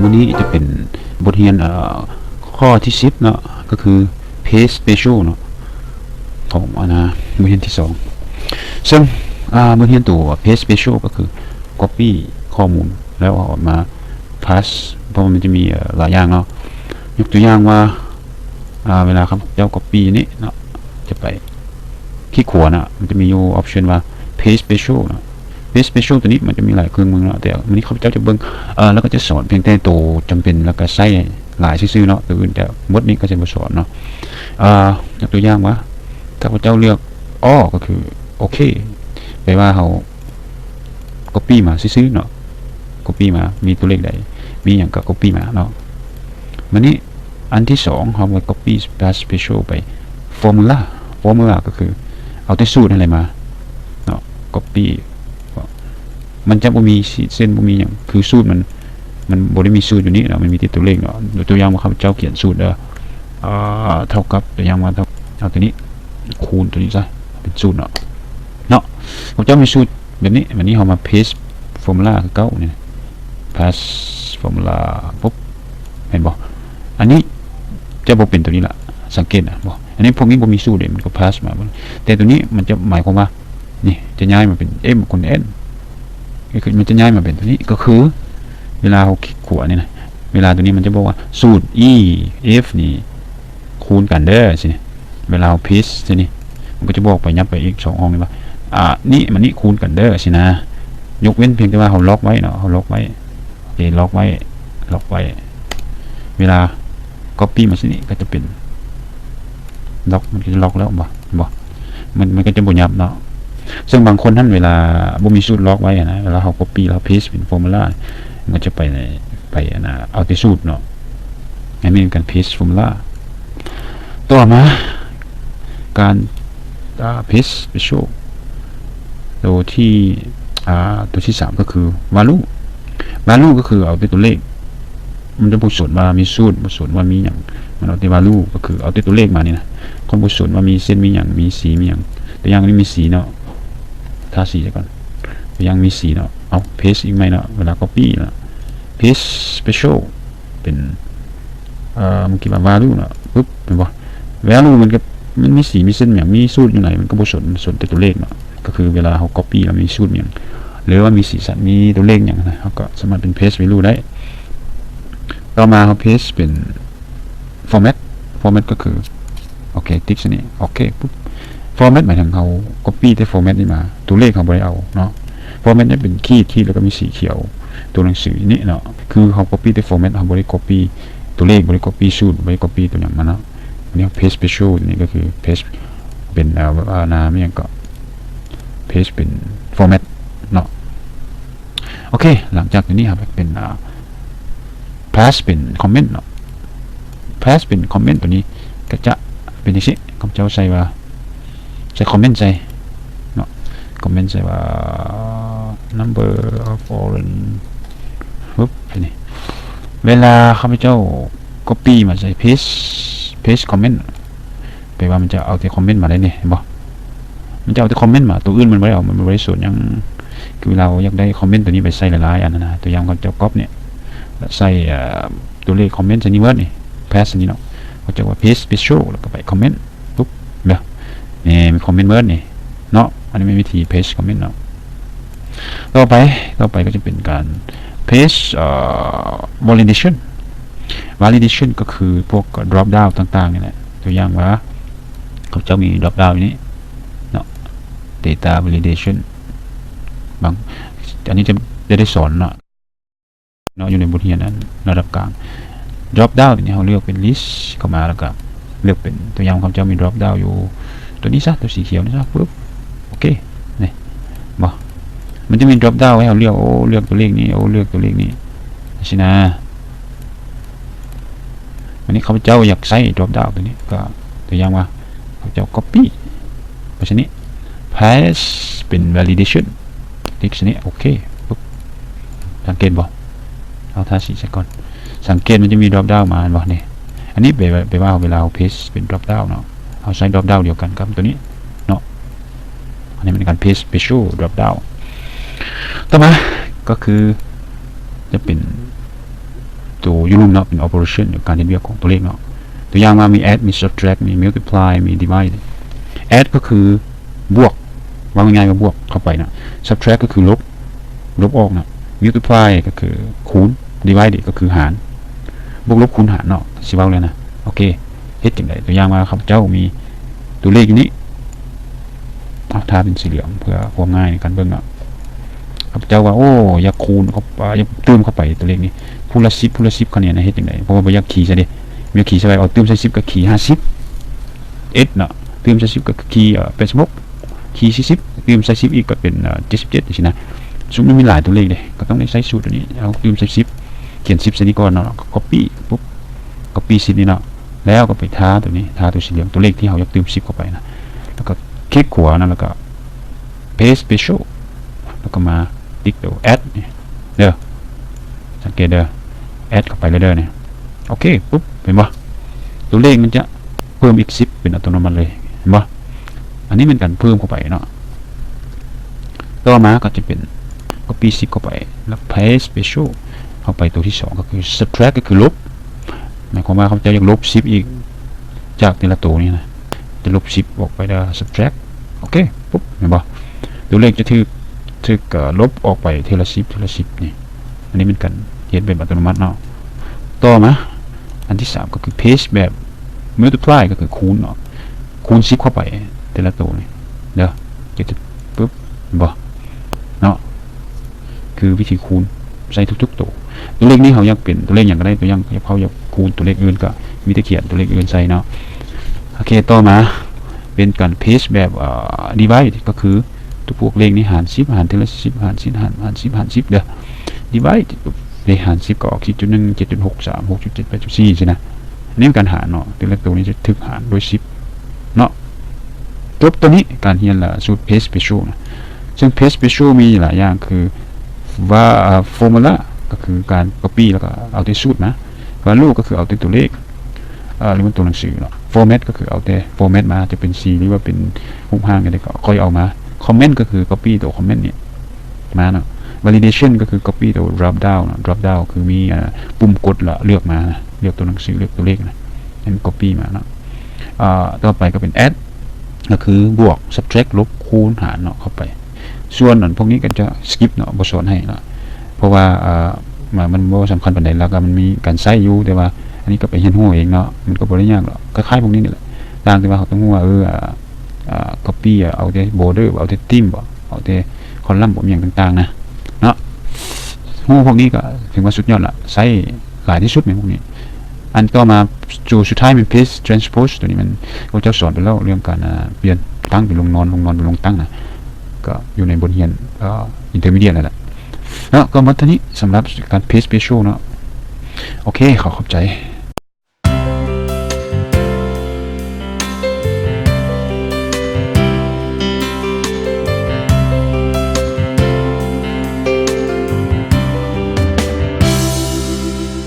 มื้อนี้จะเป็นบทเรียนข้อที่10เนาะก็คือ paste special เนาะของบทเรียนที่2ซึ่งบทเรียนตัว paste special ก็คือ copy ข้อมูลแล้วเอามา pass เพราะมันจะมีหลายอย่างเนาะยกตัวอย่างว่าเวลาครับเจ้า copy นี้เนาะจะไปคลิกขวานะมันจะมีอยู่ option ว่า paste special เนาะpaste special ตัวนี้มันจะมีหลายเครื่องมือเนาะแต่วันนี้เขาเจ้าจะเบิ่งแล้วก็จะสอนเพียงแต่ตัวจำเป็นแล้วก็ใส่หลายซื่อๆเนาะตัวอื่นแต่หมดนี้ก็จะมาสอนเนาะยกตัวอย่างว่าถ้าพระเจ้าเลือกก็คือโอเคแปลว่าเขา copy มาซื่อๆเนาะ copy มามีตัวเลขใดมีอย่างก็ copy มาเนาะวันนี้อันที่2เขาไป copy special ไป formula ก็คือเอาแต่สูตรอะไรมาเนาะ copy มันจะบ่มีเส้นบ่มีอย่างคือสูตรมันบ่ได้มีสูตรอยู่นี่เนาะมันมีที่ตัวเลขเนาะตัวอย่างว่าข้าพเจ้าเขียนสูตรเท่ากับตัวอย่างว่าเอาตัวนี้คูณตัวนี้ซะเป็นสูตรเนาะข้าพเจ้ามีสูตรแบบนี้วันนี้เรามา paste formula คือเก่านี่ paste formula ปุ๊บเห็นบ่อันนี้จะบ่เป็นตัวนี้ละสังเกตนะบ่อันนี้พวกนี้บ่มีสูตรเลยมันก็ paste มาแต่ตัวนี้มันจะหมายความว่านี่จะย้ายมาเป็น m คูณ nมันจะย้ายมาเป็นตัวนี้ก็คือเวลาเราคลิกขวานี่นะเวลาตัวนี้มันจะบอกว่าสูตร e f นี่คูณกันเด้อสิเวลาเรา paste สินี่มันก็จะบอกไปยับไปอีก2ห้องนี่ว่านี่มันนี่คูณกันเด้อสินะยกเว้นเพียงแต่ว่าเราล็อกไว้เนาะเราล็อกไว้ล็อกไว้เวลา copy มาสินี่ก็จะเป็นล็อกมันจะล็อกแล้วบ่มันก็จะบ่ยับเนาะซึ่งบางคนท่านเวลาบ่มีสูตรล็อกไว้นะเวลาเขา copy แล้ว paste เป็น formula มันจะไปเอาที่สูตรเนาะอันนี้เป็นการ paste formula ต่อมาการpaste special ตัวที่3ก็คือ value ก็คือเอาตัวเลขมันจะบ่สนว่ามีสูตรบ่สนว่ามีหยังมันเอาแต่ value ก็คือเอาแต่ตัวเลขมานี่นะคนบ่สนว่ามีเส้นมีหยังมีสีมีหยังตัวอย่างนี้มีสีเนาะทาสีก่อนตัวอย่างมีสีเนาะเอา paste อีกไหมเนาะเวลา copy เนาะ paste special เป็นเมื่อกี้ว่า value เนาะปึ๊บเป็นบ่ value มันมีสีมีเส้นอย่างมีสูตรอยู่ไหนมันก็บ่สนแต่ตัวเลขเนาะก็คือเวลาเขา copy แล้วมีสูตรอย่างหรือว่ามีสีสันมีตัวเลขอย่างนะเขาก็สามารถเป็น paste value ได้ต่อมาเขา paste เป็น format ก็คือโอเคติ๊กนี่โอเคปุ๊บ format หมายถึงเขา copy แต่ format นี่มาตัวเลขเขาบ่ได้เอาเนาะ format เนี่ยเป็นขีดแล้วก็มีสีเขียวตัวหนังสือนี่เนาะคือเขา copy แต่ format เขาบ่ได้ copy ตัวเลขบ่ได้ copy สูตรบ่ได้ copy ตัวอย่างมาเนาะอันนี้ paste special นี่ก็คือ paste เป็นไม่อย่างก็ paste เป็น format เนาะโอเคหลังจากนี้ครับเป็นpass เป็น comment เนาะ pass เป็น comment ตัวนี้ก็จะเป็นอย่างนี้ผมจะใส่ว่าใส่ comment ใส่เนาะ comment ใส่ว่า number of orange ปุ๊บนี่เวลาข้าพเจ้า copy มาใส่ paste comment แปลว่ามันจะเอาแต่ comment มาได้เนี่ยเห็นบ่มันจะเอาแต่ comment มาตัวอื่นมันไม่ได้เอามันไม่ได้ส่วนยังคือเราอยากได้ comment ตัวนี้ไปใส่หลายๆอันนะตัวอย่างเขาจะ copy เนี่ยใส่ตัวเลข comment ใส่นี่เวิร์ดนี่ pass นี่เนาะเขาจะว่า paste special แล้วก็ไป comment ปุ๊บเนี่ยมี comment เวิร์ดนี่เนาะอันนี้เป็นวิธี paste comment เนาะต่อไปก็จะเป็นการ paste validation ก็คือพวก drop down ต่างๆนี่แหละตัวอย่างว่าเขาจะมี drop down นี้เนาะ data validation บางอันนี้จะได้สอนเนาะอยู่ในบทเรียนนั้นระดับกลาง drop down เนี่ยเขาเลือกเป็น list เข้ามาแล้วก็เลือกเป็นตัวอย่างเขาจะมี drop down อยู่ตัวนี้ซะตัวสีเขียวนี่ซะปุ๊บโอเคนี่บ่มันจะมี drop down ให้เราเลือกเลือกตัวเลขนี้เลือกตัวเลขนี้สินะวันนี้เขาเจ้าอยากใส่ drop down ตัวนี้ก็ตัวอย่างว่าเขาเจ้า copy เพราะฉะนั้น paste เป็น validation ติ๊กนี้โอเคปุ๊บสังเกตบ่เอาทาสีซะก่อนสังเกตมันจะมี drop down มาบ่นี่อันนี้ไปว่าเวลาเรา paste เป็น drop down เนาะเอาใช้ drop down เดียวกันกับตัวนี้เนาะอันนี้เป็นการ paste special drop down ต่อมาก็คือจะเป็น ตัวอยู่ลุ่มเนาะเป็น operation หรือการเรียกของตัวเลขเนาะตัวอย่างมามี add มี subtract มี multiply มี divide add ก็คือบวกว่าง่ายๆก็บวกเข้าไปนะ subtract ก็คือลบออกนะ multiply ก็คือคูณ divide ก็คือหารบวกลบคูณหารเนาะสิเว้าเลยนะโอเคเฮ็ดจังได๋ตัวอย่างมาครับเจ้ามีตัวเลขอยู่นี้เอาทาเป็นสีเหลืองเพื่อความง่ายในการเบิ่งเนาะครับเจ้าว่าโอ้อยากคูณเข้าไปอยากเติมเข้าไปตัวเลขนี้คูณละ10คูณละ10คะแนนนะเฮ็ดจังได๋เพราะว่าบ่อยากขี่ซะเด้มีขี่ใส่ไปเอาเติมใส่10ก็ขี่50 เนาะเติมใส่10ก็ขี่86ขี่40เติมใส่10อีกก็เป็น77จังซี่นะซึ่งมันมีหลายตัวเลขเด้ก็ต้องได้ใช้สูตรตัวนี้เอาเติมใส่10เขียน10ใส่นี้ก่อนเนาะก็ copy ปุ๊บ copy 10นี่เนาะแล้วก็ไปทาตัวนี้ทาตัวสีเหลืองตัวเลขที่เราอยากเติม10เข้าไปนะแล้วก็คลิกขวานะแล้วก็ paste special แล้วก็มาติ๊กตัว add นี่เด้อสังเกตเด้อ add เข้าไปเลยเด้อเนี่ยโอเคปุ๊บเห็นบ่ตัวเลขมันจะเพิ่มอีก10เป็นอัตโนมัติเลยเห็นบ่อันนี้เป็นการเพิ่มเข้าไปเนาะต่อมาก็จะเป็น copy 10เข้าไปแล้ว paste special เข้าไปตัวที่2ก็คือ subtract ก็คือลบหมายความว่าเขาจะอยากลบ10อีกจากแต่ละตัวนี้นะจะลบ10ออกไปได้ subtract โอเคปุ๊บเห็นบ่ตัวเลขจะถูกลบออกไปทีละ10นี่อันนี้เป็นการเฮ็ดแบบอัตโนมัติเนาะต่อมาอันที่3ก็คือ paste แบบ multiply ก็คือคูณเนาะคูณ10เข้าไปแต่ละตัวนี่เด้อจะปุ๊บเห็นบ่เนาะคือวิธีคูณใส่ทุกๆตัวเลขนี้เขาอยากเป็นตัวเลขอย่างก็ได้ตัวอย่างเขาอยากคูณตัวเลขอื่นก็มีแต่เขียนตัวเลขอื่นใส่เนาะโอเคต่อมาเป็นการ paste แบบdivide ก็คือตัวพวกเลขนี้หาร10หารทีละ10หาร10หาร10หาร10เด้อ divide เลขหาร10ก็ออก 7.1 7.63 6.7 8.4 ใช่นะนี่เป็นการหารเนาะแต่ละตัวนี้จะถูกหารโดย10เนาะจบตัวนี้การเรียนละสูตร paste special นะซึ่ง paste special มีหลายอย่างคือว่า formula ก็คือการ copy แล้วก็เอาแต่สูตรนะ value ก็คือเอาแต่ตัวเลขหรือว่าตัวหนังสือเนาะ format ก็คือเอาแต่ format มาจะเป็น C หรือว่าเป็นหุบห่างกันได้ก็ค่อยเอามา comment ก็คือ copy ตัว comment เนี่ยมาเนาะ validation ก็คือ copy ตัว drop down เนาะ drop down คือมีปุ่มกดละเลือกมานะเลือกตัวหนังสือเลือกตัวเลขนะเป็น copy มาเนาะต่อไปก็เป็น add ก็คือบวก subtract ลบคูณหารเนาะเข้าไปส่วนพวกนี้ก็จะ skip เนาะบ่สอนให้เนาะเพราะว่ามันบ่สำคัญปานใดแล้วก็มันมีการใช้อยู่แต่ว่าอันนี้ก็ไปเรียนรู้เองเนาะมันก็บ่ได้ยากหรอกคล้ายๆพวกนี้นี่แหละต่างแต่ว่าเขาต้องรู้ว่าcopy เอาแต่ border เอาแต่ theme บ่เอาแต่ column บ่อย่างต่างๆนะเนาะรู้พวกนี้ก็ถือว่าสุดยอดละใช้หลายที่สุดในพวกนี้อันต่อมาจูสุดท้ายเป็น paste transpose ตัวนี้มันเขาจะสอนไปแล้วเรื่องการเปลี่ยนตั้งเป็นลงนอนเป็นลงตั้งนะก็อยู่ในบทเรียนintermediate นั่นแหละแล้วก็มาตอนนี้สำหรับการ paste special เนาะโอเคขอบใจ